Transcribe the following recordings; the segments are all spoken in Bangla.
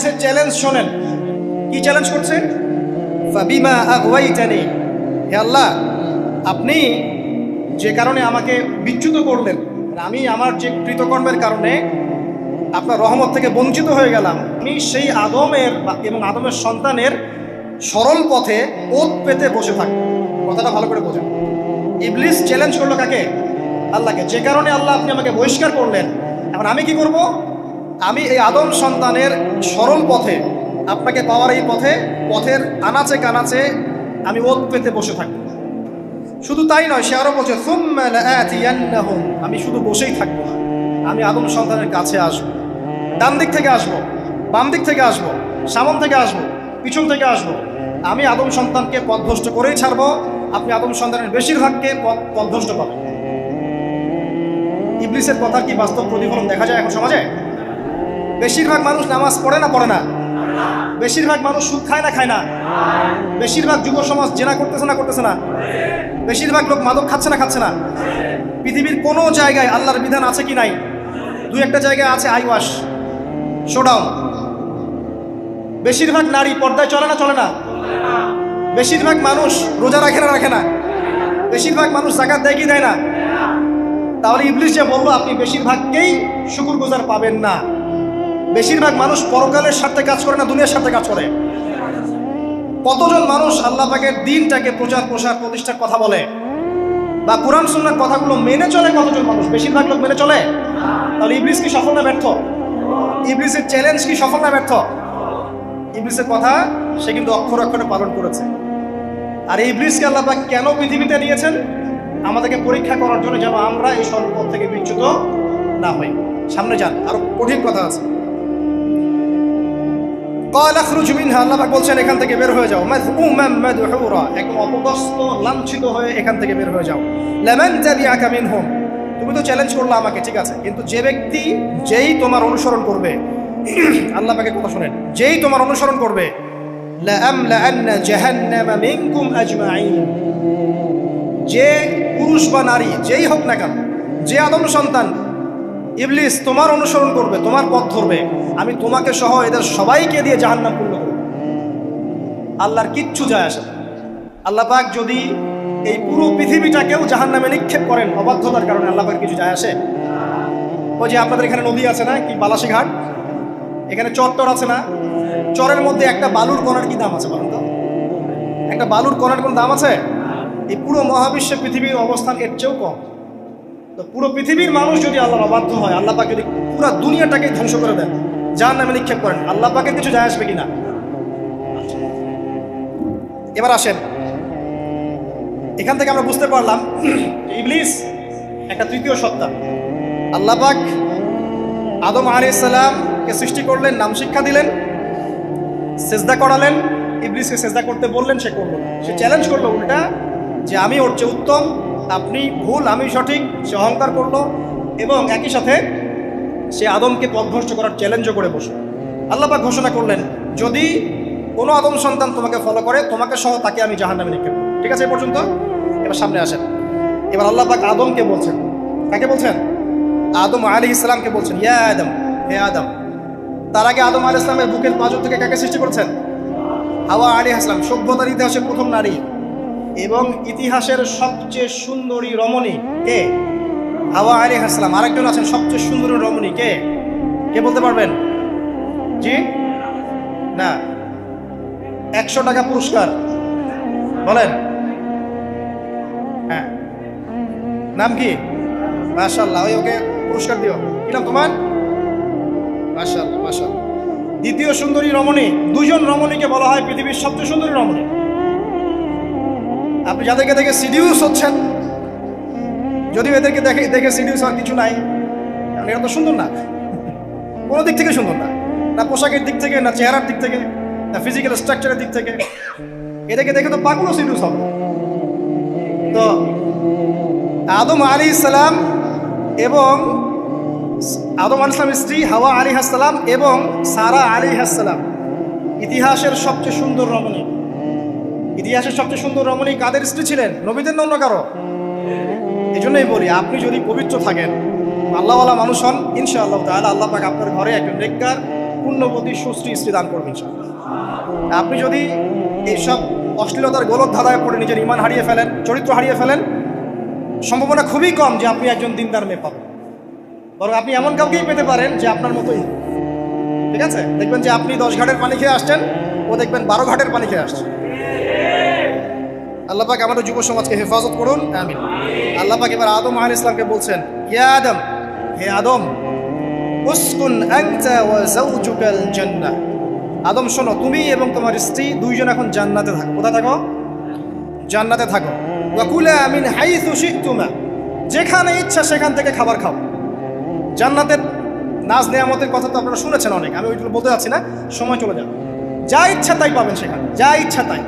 ইবলিসের চ্যালেঞ্জ শোনেন। কি চ্যালেঞ্জ করছে? ফাবিমা আগওয়াইতানি, হে আল্লাহ, আপনি যে কারণে আমাকে বিচ্যুত করলেন, আমি আমার যে কৃতকর্মের কারণে আপনার রহমত থেকে বঞ্চিত হয়ে গেলাম, আমি সেই আদমের এবং আদমের সন্তানের সরল পথে ওত পেতে বসে থাকবো। কথাটা ভালো করে বোঝেন। ইবলিস চ্যালেঞ্জ করলো কাকে? আল্লাহকে। যে কারণে আল্লাহ আপনি আমাকে বহিষ্কার করলেন, এখন আমি কি করব? আমি এই আদম সন্তানের সরল পথে, আপনাকে পাওয়ার এই পথের আনাচে কানাচে আমি ওত পেতে বসে থাকবো। শুধু তাই নয়, সে আরো বলছে সুম্মা লাআতিয়ান্নাহুম, আমি শুধু বসেই থাকবো না, আমি আদম সন্তানের কাছে আসবো। ডান দিক থেকে আসবো, বাম দিক থেকে আসবো, সামন থেকে আসবো, পিছন থেকে আসবো। আমি আদম সন্তানকে পথভ্রষ্ট করেই ছাড়বো। আপনি আদম সন্তানের বেশিরভাগকে পথভ্রষ্ট পাবেন। ইবলিসের কথা কি বাস্তব প্রতিফলন দেখা যায় এখন সমাজে? বেশিরভাগ মানুষ নামাজ পড়ে না পড়ে না? বেশিরভাগ মানুষ সুদ খায় না খায় না? বেশিরভাগ যুব সমাজ জেনা করতেছে না করতেছে না? বেশিরভাগ লোক মাদক খাচ্ছে না খাচ্ছে না? পৃথিবীর কোনো জায়গায় আল্লাহর বিধান আছে কি নাই? দুই একটা জায়গায় আছে আইওয়াশ, শোডাউন। বেশিরভাগ নারী পর্দায় চলে না চলে না? বেশিরভাগ মানুষ রোজা রাখে না রাখে না? বেশিরভাগ মানুষ যাকাত দেয় কি দেয় না? তাহলে ইবলিস যে বললো আপনি বেশিরভাগকেই শুকরগুজার পাবেন না। বেশিরভাগ মানুষ পরকালের স্বার্থে কাজ করে না দুনিয়ার স্বার্থে কাজ করে? কতজন মানুষ আল্লাহ পাকের দ্বীনটাকে প্রচার প্রসার প্রতিষ্ঠার কথা বলে বা কুরআন সুন্নাহর কথাগুলো মেনে চলে? কতজন মানুষ? বেশিরভাগ লোক মেনে চলে। তাহলে ইবলিস কি সফল না ব্যর্থ? ইবলিসের চ্যালেঞ্জ কি সফল না ব্যর্থ? ইবলিসের কথা সে কিন্তু অক্ষরে অক্ষরে পালন করেছে। আর এই ইবলিসকে আল্লাহ পাক কেন পৃথিবীতে নিয়েছেন? আমাদেরকে পরীক্ষা করার জন্য, যেন আমরা এই সর্বপথ থেকে বিচ্যুত না হই। সামনে যান, আরো কঠিন কথা আছে। ক্বালা খরুজ মিনহা, আল্লাহ পাক বলছেন এখান থেকে বের হয়ে যাও। মাযমুমান মাদহুরা, একদম অপদস্থ লাঞ্ছিত হয়ে এখান থেকে বের হয়ে যাও। লামান তাবিআকা মিনহুম, তুমি তো চ্যালেঞ্জ করলে আমাকে, ঠিক আছে, কিন্তু যে ব্যক্তি যেই তোমার অনুসরণ করবে, আল্লাহ পাকের কথা শুনেন, যেই তোমার অনুসরণ করবে, লা আমলাআন্না জাহান্নামা মিনকুম আজমাইন, যে পুরুষ বা নারী যেই হোক না কেন, যে আদম সন্তান ইবলিস তোমার অনুসরণ করবে, তোমার পথ ধরবে, আমি তোমাকে সহ এদের সবাইকে দিয়ে জাহান্নাম পূর্ণ করব। আল্লাহর কিচ্ছু যায় আসে না। আল্লাহ পাক যদি এই পুরো পৃথিবীটাকেও জাহান্নামে নিক্ষেপ করেন অবাধ্যতার কারণে, আল্লাহ পাক কিছু যায় আসে? ওই যে আপনাদের এখানে নদী আছে না, কি বালাসী ঘাট, এখানে চর আছে না? চরের মধ্যে একটা বালুর কণার কি দাম আছে বলুন তো? একটা বালুর কণার কোন দাম আছে? এই পুরো মহাবিশ্বে পৃথিবীর অবস্থান এর চেয়েও কম। তো পুরো পৃথিবীর মানুষ যদি আল্লাহর অবাধ্য হয়, আল্লাহ পাক যদি পুরো দুনিয়াটাকে ধ্বংস করে দেন, জাহান্নামে নিক্ষেপ করেন, আল্লাহ পাকের কিছু যায় আসবে কিনা? এবার আসেন, এখান থেকে আমরা বুঝতে পারলাম ইবলিস একটা তৃতীয় সত্তা। আল্লাহ পাক আদম আলাইহিস সালামকে সৃষ্টি করলেন, নাম শিক্ষা দিলেন, সেজদা করালেন, ইবলিসকে সেজদা করতে বললেন, সে করলো না। সে চ্যালেঞ্জ করলো উল্টা, যে আমি ওর চেয়ে উত্তম, আপনি ভুল, আমি সঠিক। সে অহংকার করলো এবং একই সাথে সে আদমকে পথভ্রষ্ট করার চ্যালেঞ্জও করে বসল। আল্লাহ পাক ঘোষণা করলেন, যদি কোনো আদম সন্তান তোমাকে ফলো করে, তোমাকে সহ তাকে আমি জাহান্নামে নিক্ষেপ করব। ঠিক আছে, এ পর্যন্ত? এবার সামনে আসেন। এবার আল্লাহ পাক আদমকে বলছেন, কাকে বলছেন? আদম আলাইহিস সালামকে বলছেন, ইয়া আদম, হে আদম। তার আগে আদম আলাইহিস সালামের বুকের পাঁজর থেকে কাকে সৃষ্টি করেছেন? হাওয়া আলাইহিস সালাম, সভ্যতার ইতিহাসের প্রথম নারী এবং ইতিহাসের সবচেয়ে সুন্দরী রমণী কে? হাওয়া আলাইহিস সালাম। আরেকজন আছেন সবচেয়ে সুন্দরী রমণী, কে? কে বলতে পারবেন? জি না? 100 টাকা পুরস্কার বলেন। হ্যাঁ, নাম কি? মাশাআল্লাহ, ওকে পুরস্কার দিও। কি নাম তোমার? মাশাআল্লাহ মাশাআল্লাহ। দ্বিতীয় সুন্দরী রমণী, দুজন রমণীকে বলা হয় পৃথিবীর সবচেয়ে সুন্দরী রমণী। আপনি যাদেরকে দেখে সিডিউস হচ্ছেন, যদিও এদেরকে দেখে সিডিউস হওয়ার কিছু নাই, কারণ এরা তো সুন্দর না, কোনো দিক থেকে সুন্দর না, না পোশাকের দিক থেকে, না চেহারার দিক থেকে, না ফিজিক্যাল স্ট্রাকচারের দিক থেকে। এদেরকে দেখে তো পাগলও সিডিউস হবে। তো আদম আলাইহিস সালাম এবং আদম আলাইহিস সালামের স্ত্রী হাওয়া আলাইহিস সালাম এবং সারা আলাইহিস সালাম ইতিহাসের সবচেয়ে সুন্দর রমণী। ইতিহাসের সবচেয়ে সুন্দর রমণী কাদের স্ত্রী ছিলেন? নবীদের না অন্য কারো? এই জন্যই বলি, আপনি যদি পবিত্র থাকেন, আল্লাহওয়ালা মানুষ হন, ইনশাআল্লাহ তাআলা আল্লাহ পাক আপনার ঘরে একজন নেককার পুণ্যবতী সুশ্রী স্ত্রী দান করবেন ইনশাআল্লাহ। আপনি যদি এইসব অশ্লীলতার গোলক ধাঁধায় পড়ে নিজের ঈমান হারিয়ে ফেলেন, চরিত্র হারিয়ে ফেলেন, সম্ভাবনা খুবই কম যে আপনি একজন দিনদার মেয়ে পাবেন। বরং আপনি এমন কাউকেই পেতে পারেন যে আপনার মতোই, ঠিক আছে? দেখবেন যে আপনি 10 ঘাটের পানি খেয়ে আসছেন, ও দেখবেন 12 ঘাটের পানি খেয়ে আসছে। আল্লাহ পাক আমাদের যুব সমাজকে হেফাজত করুন, আমিন। আল্লাহ পাক এবার আদম আলাইহিস সালামকে বলছেন, ইয়া আদম, হে আদম, উসকুন আনতা ওয়া যাওজুকাল জান্নাহ। আদম শোনো, তুমি এবং তোমার স্ত্রী দুইজন এখন জান্নাতে থাকো। কোথায় থাকো? জান্নাতে থাকো। ওয়া কুলা মিন হাইসু শি'তুমা, যেখানে ইচ্ছা সেখান থেকে খাবার খাও। জান্নাতের নাজ নেয়ামতের কথা তো আপনারা শুনেছেন অনেক, আমি ওইগুলো বলতে যাচ্ছি না, সময় চলে যাবে। যা ইচ্ছা তাই পাবেন সেখানে, যা ইচ্ছা তাই।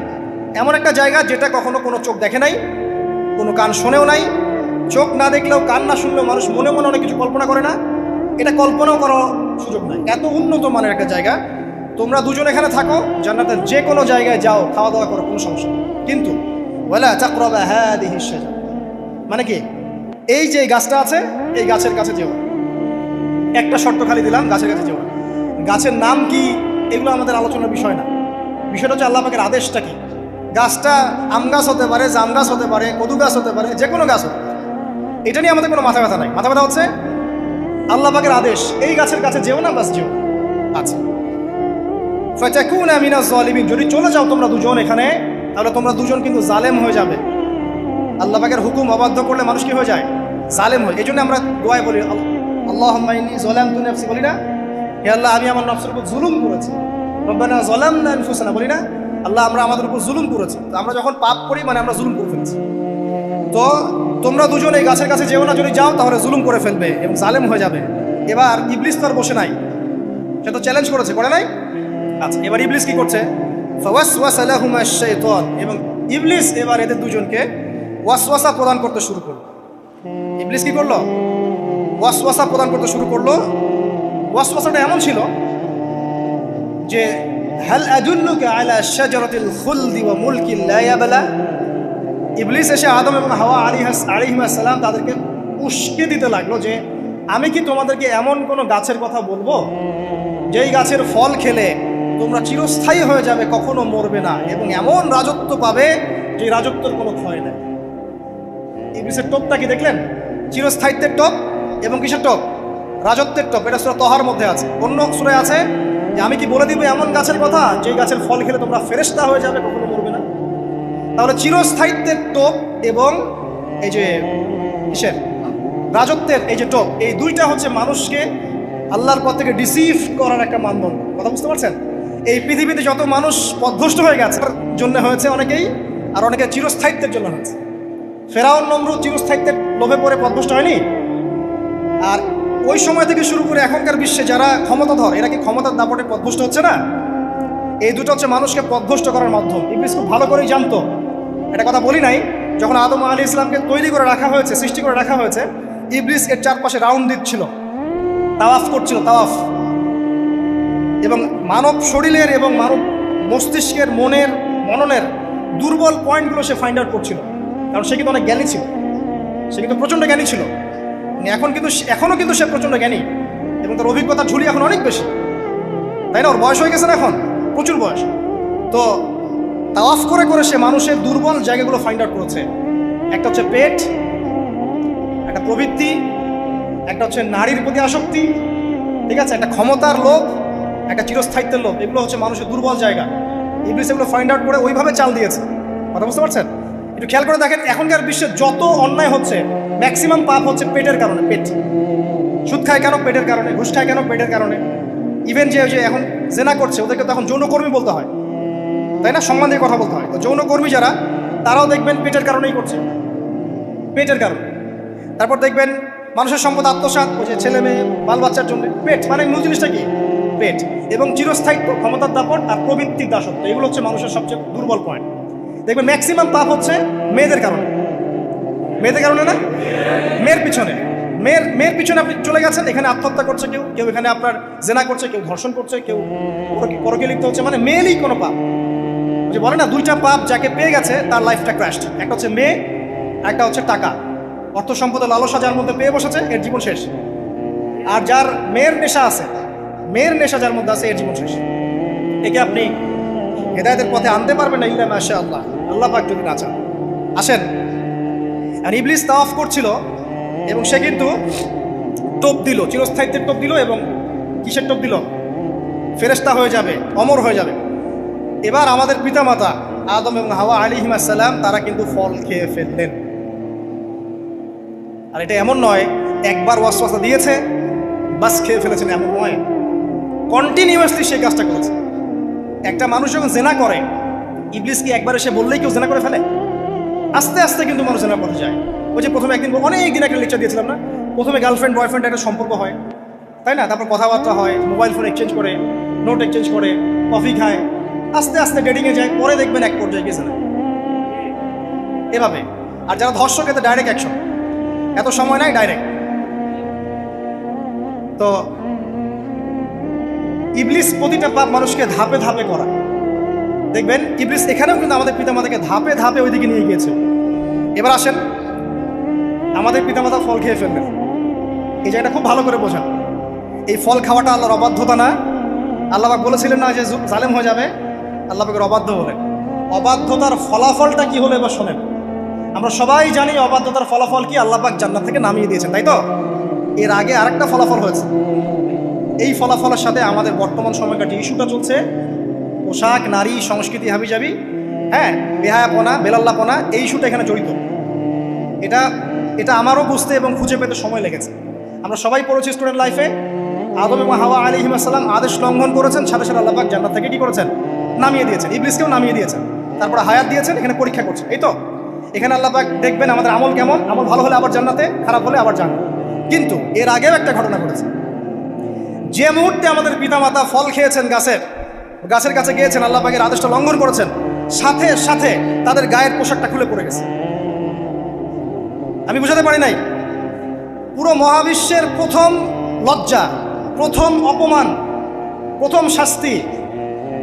এমন একটা জায়গা যেটা কখনো কোনো চোখ দেখে নাই, কোনো কান শোনেও নাই। চোখ না দেখলেও, কান না শুনলেও মানুষ মনে মনে অনেক কিছু কল্পনা করে না, এটা কল্পনাও করার সুযোগ নাই। এত উন্নত মানের একটা জায়গা। তোমরা দুজন এখানে থাকো, জান্নাতের যে কোনো জায়গায় যাও, খাওয়া দাওয়া করো, কোনো সমস্যা নেই। কিন্তু ওয়ালা তাকরাবা হাদিহিশ শাজারা, মানে কি, এই যে গাছটা আছে এই গাছের কাছে যেও। একটা শর্ত খালি দিলাম, গাছের কাছে যেও না। গাছের নাম কি এগুলো আমাদের আলোচনার বিষয় না। বিষয়টা হচ্ছে আল্লাহ পাকের আদেশটা কি। গাছটা আম গাছ হতে পারে, জাম গাছ হতে পারে, কদু গাছ হতে পারে, যে কোনো গাছ হতে পারে। এটা নিয়ে আমাদের কোনো মাথা ব্যথা নাই। মাথা ব্যথা হচ্ছে আল্লাহ পাকের আদেশ, এই গাছের কাছে যেও না, বাস যেও। আচ্ছা, ফাতাকুনা মিনাজ জালিমিন, যদি চলে যাও তোমরা দুজন এখানে, তাহলে তোমরা দুজন কিন্তু জালেম হয়ে যাবে। আল্লাহ পাকের হুকুম অবাধ্য করলে মানুষ কি হয়ে যায়? জালেম হয়। এই জন্য আমরা দোয়ায় বলি, আল্লাহুম্মা ইন্নী যালামতু নাফসি, বলি না? হে আল্লাহ, আমি আমার নফসের উপর জুলুম করেছি। রব্বানা যালামনা আনফুসানা, বলি না? আল্লাহ, আমরা আমাদের উপর জুলুম করেছি। তো আমরা যখন পাপ করি মানে আমরা জুলুম করে ফেলেছি। তো তোমরা দুজন এই গাছের কাছে যেও না, যদি যাও তাহলে জুলুম করে ফেলবে এবং জালেম হয়ে যাবে। এবার ইবলিস তো আর বসে নাই, সে তো চ্যালেঞ্জ করেছে, করে নাই? আচ্ছা, এবার ইবলিস কি করছে? ফাওয়াসওয়াসা লাহুমা শাইতান, এবং ইবলিস এবার এদের দুজনকে ওয়াসওয়াসা প্রদান করতে শুরু করলো। ইবলিস কি করলো? ওয়াসওয়াসা প্রদান করতে শুরু করলো। ওয়াসওয়াসাটা এমন ছিল যে, হাল আদুল্লুকা আলা শাজারাতিল খুলদি ওয়া মুলকিন লা ইয়াবলা। ইবলিস এসে আদম এবং হাওয়া আলাইহিস সালাম তাদেরকে উস্কে দিতে লাগলো যে, আমি কি তোমাদেরকে এমন কোনো গাছের কথা বলবো যেই গাছের ফল খেলে তোমরা চিরস্থায়ী হয়ে যাবে, কখনো মরবে না, এবং এমন রাজত্ব পাবে যে রাজত্বের কোনো ক্ষয় নেই। ইবলিসের টোপটা কি দেখলেন? চিরস্থায়িত্বের টোপ এবং কিসের টোপ? রাজত্বের টোপ। এটা সূরা তহার মধ্যে আছে। অন্য সূরায় আছে যে, আমি কি বলে দিব এমন গাছের কথা যেই গাছের ফল খেলে তোমরা ফেরেশতা হয়ে যাবে, কখনো মরবে না। তাহলে চিরস্থায়িত্বের টোপ এবং এই যে কিসের? রাজত্বের এই যে টোপ, এই দুইটা হচ্ছে মানুষকে আল্লাহর পথ থেকে ডিসিভ করার একটা মানদণ্ড। কথা বুঝতে পারছেন? এই পৃথিবীতে যত মানুষ পথভ্রষ্ট হয়ে গেছে জন্য হয়েছে অনেকেই, আর অনেকে চিরস্থায়িত্বের জন্য হয়েছে। ফেরাউন নমরুদ চিরস্থায়িত্বের লোভে পড়ে পথভ্রষ্ট হয়নি? আর ওই সময় থেকে শুরু করে এখনকার বিশ্বে যারা ক্ষমতাধর, এরা কি ক্ষমতার দাপটে পথভ্রষ্ট হচ্ছে না? এই দুটো হচ্ছে মানুষকে পথভ্রষ্ট করার মাধ্যম। ইবলিস খুব ভালো করেই জানতো। এটা কথা বলি নাই, যখন আদম আলাইহিস সালামকে তৈরি করে রাখা হয়েছে, সৃষ্টি করে রাখা হয়েছে, ইবলিস এর চারপাশে রাউন্ড দিচ্ছিল, তাওয়াফ করছিল, তাওয়াফ। এবং মানব শরীরের এবং মানব মস্তিষ্কের, মননের দুর্বল পয়েন্টগুলো সে ফাইন্ড আউট করছিল। কারণ সে কিন্তু অনেক জ্ঞানী ছিল, সে কিন্তু প্রচণ্ড জ্ঞানী ছিল। এখনও কিন্তু সে প্রচণ্ড জ্ঞানী, এবং তার অভিজ্ঞতা ঝুলি এখন অনেক বেশি, তাই না? ওর বয়স হয়ে গেছে না, এখন প্রচুর বয়স। তো তাওয়াফ করে করে সে মানুষের দুর্বল জায়গাগুলো ফাইন্ড আউট করেছে। একটা হচ্ছে পেট, একটা প্রবৃত্তি, একটা হচ্ছে নারীর প্রতি আসক্তি, ঠিক আছে, একটা ক্ষমতার লোভ, একটা চিরস্থায়িত্বের লোভ। এগুলো হচ্ছে মানুষের দুর্বল জায়গা। ইবলিস এগুলো ফাইন্ড আউট করে ওইভাবে চাল দিয়েছে। কথা বুঝতে পারছেন? একটু খেয়াল করে দেখেন, এখনকার বিশ্বে যত অন্যায় হচ্ছে, ম্যাক্সিমাম পাপ হচ্ছে পেটের কারণে। পেট। সুদ খায় কেন? পেটের কারণে। ঘুষ খায় কেন? পেটের কারণে। ইভেন যে এখন জেনা করছে, ওদেরকে তো এখন যৌনকর্মী বলতে হয়, তাই না? সম্মান দিয়ে কথা বলতে হয়। তো যৌনকর্মী যারা, তারাও দেখবেন পেটের কারণেই করছে, পেটের কারণে। তারপর দেখবেন মানুষের সম্পদ আত্মসাৎ, ওই যে ছেলে মেয়ে বাল বাচ্চার জন্য। পেট মানে মূল জিনিসটা কি? পেট। এবং চিরস্থায়িত্ব, ক্ষমতার দাপট আর প্রবৃত্তির দাসত্ব, এগুলো হচ্ছে মানুষের সবচেয়ে দুর্বল পয়েন্ট। দেখবেন ম্যাক্সিমাম পাপ হচ্ছে মেয়েদের কারণে। মেয়েদের কারণে না? মেয়ের পিছনে। মেয়ের পিছনে আপনি চলে গেছেন, এখানে আত্মহত্যা করছে কেউ, কেউ এখানে আপনার জেনা করছে, কেউ ধর্ষণ করছে, কেউ পরকে লিপ্ত হচ্ছে। মানে মেয়েরই কোনো পাপ। যে বলে না, দুইটা পাপ যাকে পেয়ে গেছে তার লাইফটা ক্র্যাশড। একটা হচ্ছে মেয়ে, একটা হচ্ছে টাকা। অর্থ সম্পদের লালসা যার মধ্যে পেয়ে বসেছে, এর জীবন শেষ। আর যার মেয়ের নেশা আছে, মেয়ের নেশা যার মধ্যে আছে এর জীবন শেষ। একে আপনি হেদায়েতের পথে আনতে পারবেন না ইল্লা মাশাআল্লাহ, আল্লাহ পাক যদি না চান। আসেন, আর ইবলিস তাওয়াফ করছিল এবং সে কিন্তু টোপ দিল, চিরস্থায়িত্বের টোপ দিল এবং কিসের টোপ দিল? ফেরেশতা হয়ে যাবে, অমর হয়ে যাবে। এবার আমাদের পিতামাতা আদম এবং হাওয়া আলাইহিস সালাম তারা কিন্তু ফল খেয়ে ফেললেন। আর এটা এমন নয় একবার ওয়াসওয়াসা দিয়েছে বাস খেয়ে ফেলেছেন, এমন নয়, কন্টিনিউয়াসলি সেই কাজটা করেছে। একটা মানুষ যখন জেনা করে, ইবলিস কি একবার এসে বললেই কেউ জেনা করে ফেলে? আস্তে আস্তে কিন্তু মানুষ জেনার পথে যায়। ওই যে প্রথমে একদিন অনেক দিন একটা লেকচার দিয়েছিলাম না, প্রথমে গার্লফ্রেন্ড বয়ফ্রেন্ড একটা সম্পর্ক হয়, তাই না? তারপর কথাবার্তা হয়, মোবাইল ফোন এক্সচেঞ্জ করে, নোট এক্সচেঞ্জ করে, কফি খায়, আস্তে আস্তে ডেটিংয়ে যায়, পরে দেখবেন এক পর্যায়ে গেছে না এভাবে। আর যারা ধর্ষক এতে ডাইরেক্ট অ্যাকশন, এত সময় নাই, ডাইরেক্ট। তো ইবলিস প্রতিটা পাপ মানুষকে ধাপে ধাপে করা। দেখবেন ইবলিস এখানেও কিন্তু আমাদের পিতামাতাকে ধাপে ধাপে ওইদিকে নিয়ে গিয়েছে। এবার আসেন, আমাদের পিতামাতা ফল খেয়ে ফেলবেন, এই জায়গাটা খুব ভালো করে বোঝেন। এই ফল খাওয়াটা আল্লাহর অবাধ্যতা না। আল্লাহ পাক বলেছিলেন না যে জালেম হয়ে যাবে, আল্লাহ পাকের অবাধ্য হলেন। অবাধ্যতার ফলাফলটা কি হলো এবার শোনেন। আমরা সবাই জানি অবাধ্যতার ফলাফল কি, আল্লাহ পাক জান্নাত থেকে নামিয়ে দিয়েছেন, তাই তো? এর আগে আরেকটা ফলাফল হয়েছে। এই ফলাফলের সাথে আমাদের বর্তমান সময়কার যে ইস্যুটা চলছে, পোশাক, নারী, সংস্কৃতি, হাবিজাবি, হ্যাঁ, বেহায়াপনা, বেলাল্লাপনা, এই ইস্যুটা এখানে জড়িত। এটা আমারও বুঝতে এবং খুঁজে পেতে সময় লেগেছে। আমরা সবাই পড়েছি স্টুডেন্ট লাইফে, আদম এবং হাওয়া আলাইহিস সালাম আদেশ লঙ্ঘন করেছেন, সাথে সাথে আল্লাহ পাক জান্নাত থেকে কি করেছেন? নামিয়ে দিয়েছেন। ইবলিসকেও নামিয়ে দিয়েছেন, তারপরে হায়াত দিয়েছেন, এখানে পরীক্ষা করছেন, এই তো। এখানে আল্লাহ পাক দেখবেন আমাদের আমল কেমন, আমল ভালো হলে আবার জান্নাতে, খারাপ হলে আবার জান্নাত। কিন্তু এর আগেও একটা ঘটনা ঘটেছে। যে মুহূর্তে আমাদের পিতামাতা ফল খেয়েছেন, গাছের কাছে গিয়েছেন, আল্লাহ পাকের আদেশটা লঙ্ঘন করেছেন, সাথে সাথে তাদের গায়ের পোশাকটা খুলে পড়ে গেছে। আমি বুঝাতে পারি নাই, পুরো মহাবিশ্বের প্রথম লজ্জা, প্রথম অপমান, প্রথম শাস্তি,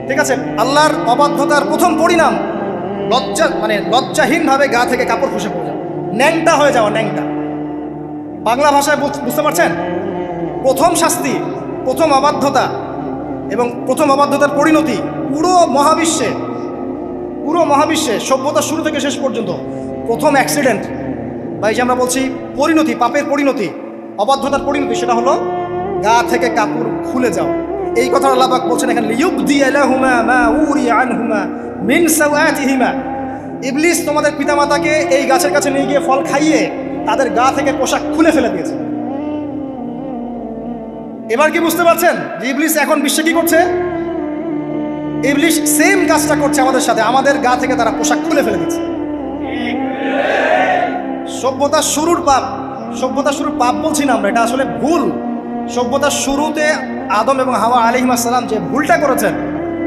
ঠিক আছে, আল্লাহর অবাধ্যতার প্রথম পরিণাম লজ্জাহীনভাবে গা থেকে কাপড় খসে পড়ে যাওয়া, ন্যাংটা হয়ে যাওয়া। ন্যাংটা বাংলা ভাষায় বুঝতে পারছেন? প্রথম শাস্তি, প্রথম অবাধ্যতা এবং প্রথম অবাধ্যতার পরিণতি পুরো মহাবিশ্বে সভ্যতার শুরু থেকে শেষ পর্যন্ত প্রথম অ্যাক্সিডেন্ট, বা এই যে আমরা বলছি পরিণতি, পাপের পরিণতি, অবাধ্যতার পরিণতি, সেটা হলো গা থেকে কাপড় খুলে যাও। এই কথা আল্লাহ পাক বলছেন এখানে, লিয়ুবদি লাহুমা মা উরিয়া আনহুমা মিন সাওয়াতিহিমা। ইবলিস তোমাদের পিতামাতাকে এই গাছের কাছে নিয়ে গিয়ে ফল খাইয়ে তাদের গা থেকে পোশাক খুলে ফেলে দিয়েছে। এবার কি বুঝতে পারছেন যে ইবলিস এখন বিশ্বে কি করছে? ইবলিস সেম কাজটা করছে আমাদের সাথে, আমাদের গা থেকে তারা পোশাক খুলে ফেলে দিচ্ছে। সভ্যতার শুরুর পাপ বলছি না আমরা, এটা আসলে ভুল। সভ্যতার শুরুতে আদম এবং হাওয়া আলাইহিস সালাম যে ভুলটা করেছেন,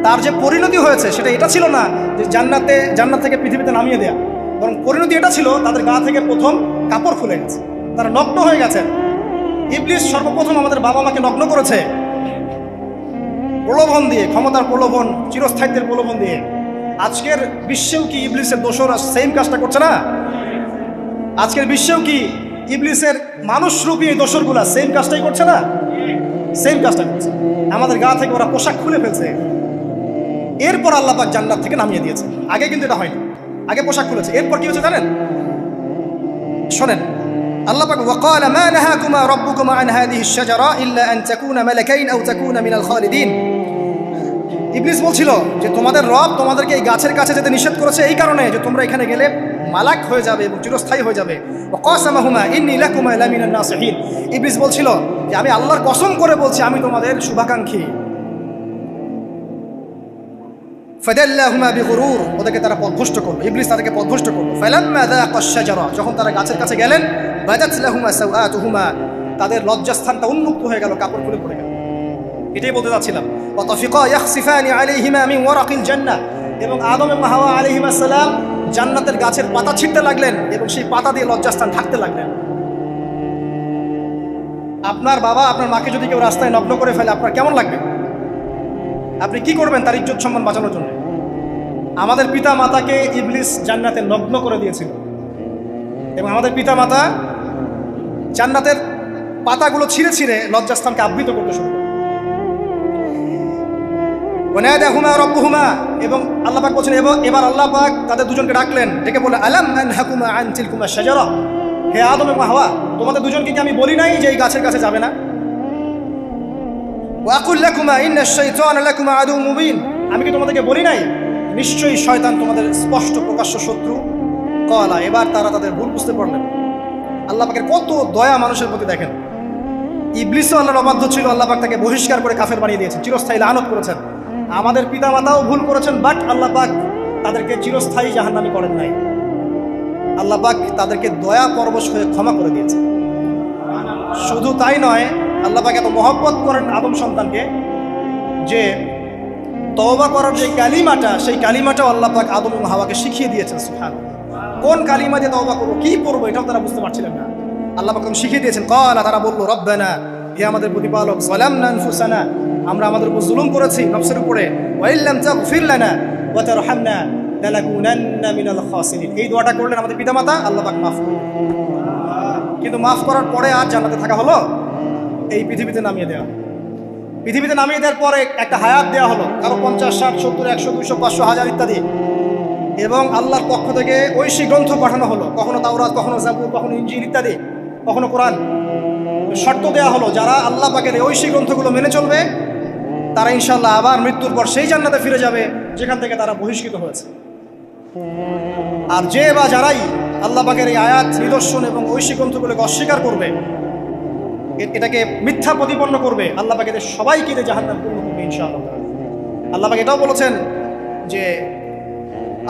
তার যে পরিণতি হয়েছে সেটা এটা ছিল না যে জান্নাত থেকে পৃথিবীতে নামিয়ে দেয়া, বরং পরিণতি এটা ছিল তাদের গা থেকে প্রথম কাপড় খুলে গেছে, তারা নগ্ন হয়ে গেছেন। ইবলিস সর্বপ্রথম আমাদের বাবা মাকে নগ্ন করেছে প্রলোভন দিয়ে, ক্ষমতার প্রলোভন, চিরস্থায়িত্বের প্রলোভন দিয়ে। আজকের বিশ্বেও কি ইবলিসের দোসররা সেম কাজটা করছে না? আজকের বিশ্বেও কি ইবলিসের মানুষরূপী এই দোসরগুলা সেম কাজটাই করছে না? সেম কাজটা করছে, আমাদের গা থেকে ওরা পোশাক খুলে ফেলছে। এরপর আল্লাহ পাক জান্নাত থেকে নামিয়ে দিয়েছে। আগে কিন্তু এটা হয়নি, আগে পোশাক খুলেছে। এরপর কি হচ্ছে জানেন? শোনেন, আল্লাহ পাক ওয়াকাল মা নাহাকুমা রাব্বুকুমা আন হাযিহি আশ-শাজারা ইল্লা আন তাকুনা মালাকাইন আও তাকুনা মিনাল খালিদিন। ইবলিস বলছিল যে তোমাদের রব তোমাদেরকে এই গাছের কাছে যেতে নিষেধ করেছে এই কারণে যে তোমরা এখানে গেলে মালাক হয়ে যাবে এবং চিরস্থায়ী হয়ে যাবে। ওয়াকাসামাহুমা ইন্নী লাকুমা লামিনান নাসিহিন। ইবলিস বলছিল যে আমি আল্লাহর কসম করে বলছি আমি তোমাদের শুভাকাঙ্ক্ষী। ফাদাল্লাহুমা বিগুরুর, ওদেরকে তারা পথভ্রষ্ট করলো, ইবলিস তাদেরকে পথভ্রষ্ট করলো। ফালাম্মা যাকাশ শাজারা, যখন তারা গাছের কাছে গেলেন, বাদাত লাহুমা সাওআতুহুমা, তাদের লজ্জাস্থানটা উন্মুক্ত হয়ে গেল, কাপড় খুলে পড়ে গেল। এটাই বলতে যাচ্ছিলাম। ওয়া তাফিকা ইয়াখসিফানি আলাইহিমা মিন ওয়ারাকিল জান্নাহ, এবং আদম এবং হাওয়া আলাইহিস সালাম জান্নাতের গাছের পাতা ছিঁড়তে লাগলেন এবং সেই পাতা দিয়ে লজ্জাস্থান ঢাকতে লাগলেন। আপনার বাবা আপনার মাকে যদি কেউ রাস্তায় নগ্ন করে ফেলে আপনার কেমন লাগবে? আপনি কি করবেন তার ইজ্জত সম্মান বাঁচানোর জন্য? আমাদের পিতা মাতাকে ইবলিস জান্নাতে নগ্ন করে দিয়েছিল এবং আমাদের পিতা মাতা জান্নাতের পাতাগুলো ছিঁড়ে ছিঁড়ে লজ্জাস্থানকে আবৃত করতে শুরু করে। ওয়ানাদাহুমা রাব্বুহুমা, এবং আল্লাহ পাক বলছেন এবার আল্লাহ পাক তাদের দুজনকে ডাকলেন, ডেকে বলে আলাম আনহাকুমা আন তিলকুমা শাজারা, হে আদম এবং হাওয়া, তোমাদের দুজনকে কি আমি বলি নাই যে এই গাছের কাছে যাবে না? ওয়া আকুল লাকুমা ইন্নাশ শাইতানা লাকুমা আদুউম মুবিন, আমি কি তোমাদেরকে বলি নাই নিশ্চয়ই শয়তান তোমাদের স্পষ্ট প্রকাশ্য শত্রু? ক্বালা, এবার তারা তাদের ভুল বুঝতে পারলেন। আল্লাহ পাকের কত দয়া মানুষের প্রতি দেখেন। ইবলিসও আল্লাহর অবাধ্য ছিল, আল্লাহ পাক তাকে বহিষ্কার করে কাফের বানিয়ে দিয়েছেন, চিরস্থায়ী লানত করেছেন। আমাদের পিতামাতাও ভুল করেছেন, বাট আল্লাহ পাক তাদেরকে চিরস্থায়ী জাহান্নামী করেন নাই। আল্লাহ পাক তাদেরকে দয়া পরবশ হয়ে ক্ষমা করে দিয়েছেন। শুধু তাই নয়, আল্লাহ পাক এত মহব্বত করেন আদম সন্তানকে যে তওবা করার যে কালিমাটা, সেই কালিমাটাও আল্লাহ পাক আদম এবং হাওয়াকে শিখিয়ে দিয়েছেন। সুবহানাল্লাহ, কোন কালিমা দিয়ে তওবা করবো, কি পড়বো, এটাও তারা বুঝতে পারছিলেন না। আল্লাহ পাক শিখিয়ে দিয়েছেন। ক্বালা, তারা বলল রব্বানা, হে আমাদের প্রতিপালক, যালামনা আনফুসানা, আমরা আমাদের উপর জুলুম করেছি নফসের উপরে, ওয়া ইল্লাম তাগফির লানা ওয়া তারহামনা লানাকুনান্না মিনাল খাসিরিন। এই দোয়াটা করলেন আমাদের পিতামাতা, আল্লাহ পাক মাফ করলেন। কিন্তু মাফ করার পরে আর জান্নাতে থাকা হলো? এই পৃথিবীতে নামিয়ে দেওয়া। পৃথিবীতে নামিয়ে দেওয়ার পরে একটা হায়াত দেওয়া হলো, কারো 50, 60, 70, 100, 200, 500, 1000 ইত্যাদি, এবং আল্লাহর পক্ষ থেকে ঐশী গ্রন্থ পাঠানো হলো, কখনো তাওরাত, কখনো জাবুর, কখনো ইনজিল ইত্যাদি, কখনো কোরআন। শর্ত দেওয়া হলো যারা আল্লাহ পাকের এই ঐশী গ্রন্থগুলো মেনে চলবে তারা ইনশাআল্লাহ আবার মৃত্যুর পর সেই জান্নাতে ফিরে যাবে যেখান থেকে তারা বহিষ্কৃত হয়েছে। আর যে বা যারাই আল্লাহ পাকের এই আয়াত, নিদর্শন এবং ঐশী গ্রন্থগুলোকে অস্বীকার করবে, এটাকে মিথ্যা প্রতিপন্ন করবে, আল্লাহ পাক এদের সবাইকে জাহান্নাম পূর্ণ করবে ইনশাআল্লাহ। আল্লাহ পাক এটাও বলেছেন যে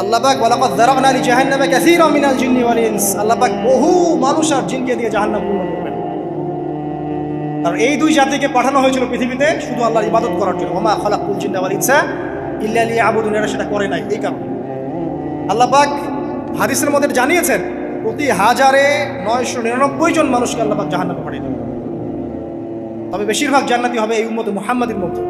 আল্লাহ পাক ওয়ালাকাদ যারানা লি জাহান্নামা কাসীরাম মিনাল জিন্নি ওয়াল ইনস, আল্লাহ পাক বহু মানুষ আর জিনকে দিয়ে জাহান্নাম পূর্ণ করবেন। আর এই দুই জাতিকে পাঠানো হয়েছিল পৃথিবীতে শুধু আল্লাহর ইবাদত করার জন্য। ওমা খালাকুল জিন্না ওয়াল ইনসা ইল্লা লিয়াবুদুন, এরা সেটা করে নাই। এই কারণে আল্লাহ পাক হাদিসের মধ্যে জানিয়েছেন প্রতি 1099 জন মানুষকে আল্লাহ পাক জাহান্নামে পাঠিয়ে দেবেন। তবে বেশিরভাগ জান্নাতি হবে এই উম্মতে মুহাম্মাদের মধ্যে।